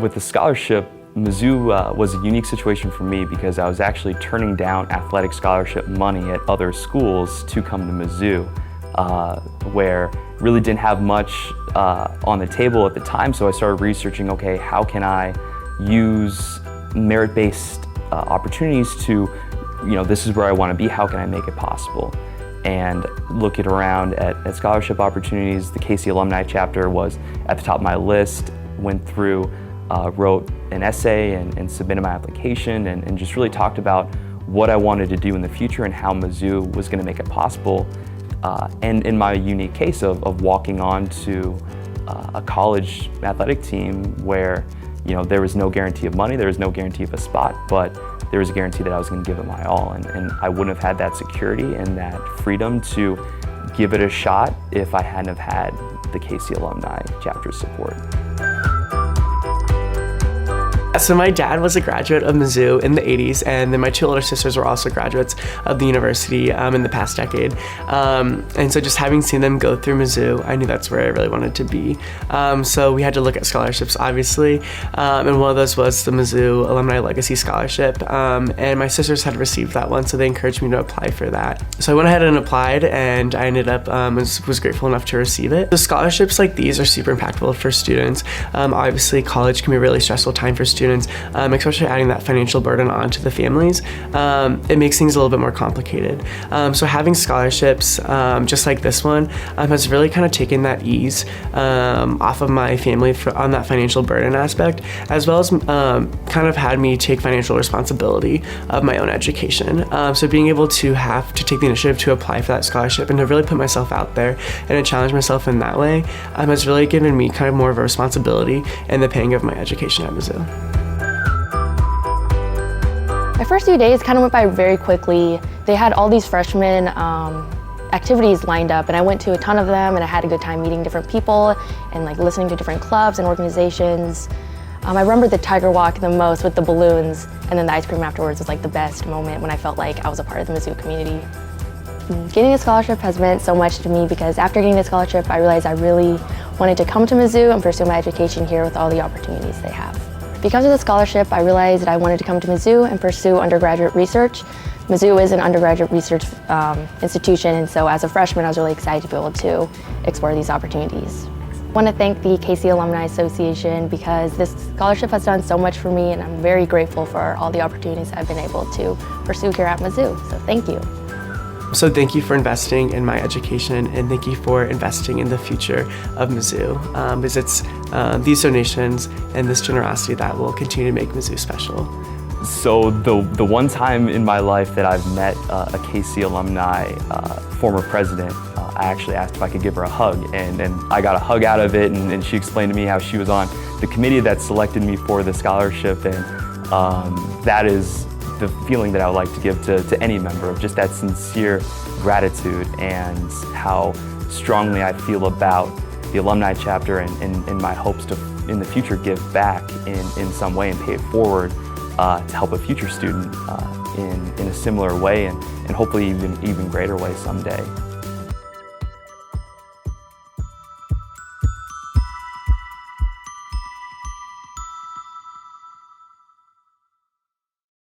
With the scholarship, Mizzou was a unique situation for me because I was actually turning down athletic scholarship money at other schools to come to Mizzou, where really didn't have much on the table at the time. So I started researching, okay, how can I use merit-based opportunities to, this is where I want to be, how can I make it possible? And looking around at scholarship opportunities, the KC Alumni Chapter was at the top of my list, went through, wrote an essay and submitted my application and just really talked about what I wanted to do in the future and how Mizzou was going to make it possible. And in my unique case of walking on to a college athletic team where there was no guarantee of money, there was no guarantee of a spot, but there was a guarantee that I was going to give it my all. And I wouldn't have had that security and that freedom to give it a shot if I hadn't have had the KC Alumni Chapter support. So my dad was a graduate of Mizzou in the 80s, and then my two older sisters were also graduates of the university in the past decade. And so just having seen them go through Mizzou, I knew that's where I really wanted to be. So we had to look at scholarships, obviously, and one of those was the Mizzou Alumni Legacy Scholarship, and my sisters had received that one, so they encouraged me to apply for that. So I went ahead and applied, and I ended up, was grateful enough to receive it. The scholarships like these are super impactful for students. Obviously, college can be a really stressful time for students, especially adding that financial burden onto the families. It makes things a little bit more complicated. So having scholarships, just like this one, has really kind of taken that ease off of my family on that financial burden aspect, as well as kind of had me take financial responsibility of my own education. So being able to have to take the initiative to apply for that scholarship and to really put myself out there and to challenge myself in that way has really given me kind of more of a responsibility in the paying of my education at Mizzou. My first few days kind of went by very quickly. They had all these freshman activities lined up, and I went to a ton of them, and I had a good time meeting different people and listening to different clubs and organizations. I remember the Tiger Walk the most with the balloons, and then the ice cream afterwards was the best moment when I felt like I was a part of the Mizzou community. Getting a scholarship has meant so much to me because after getting the scholarship, I realized I really wanted to come to Mizzou and pursue my education here with all the opportunities they have. Because of the scholarship, I realized that I wanted to come to Mizzou and pursue undergraduate research. Mizzou is an undergraduate research institution, and so as a freshman, I was really excited to be able to explore these opportunities. I want to thank the KC Alumni Association because this scholarship has done so much for me, and I'm very grateful for all the opportunities I've been able to pursue here at Mizzou, so thank you. So thank you for investing in my education, and thank you for investing in the future of Mizzou, because it's these donations and this generosity that will continue to make Mizzou special. So the one time in my life that I've met a KC alumni former president, I actually asked if I could give her a hug, and I got a hug out of it, and she explained to me how she was on the committee that selected me for the scholarship, and that is the feeling that I would like to give to any member, of just that sincere gratitude and how strongly I feel about the alumni chapter and my hopes to, in the future, give back in some way and pay it forward to help a future student in a similar way and hopefully even greater way someday.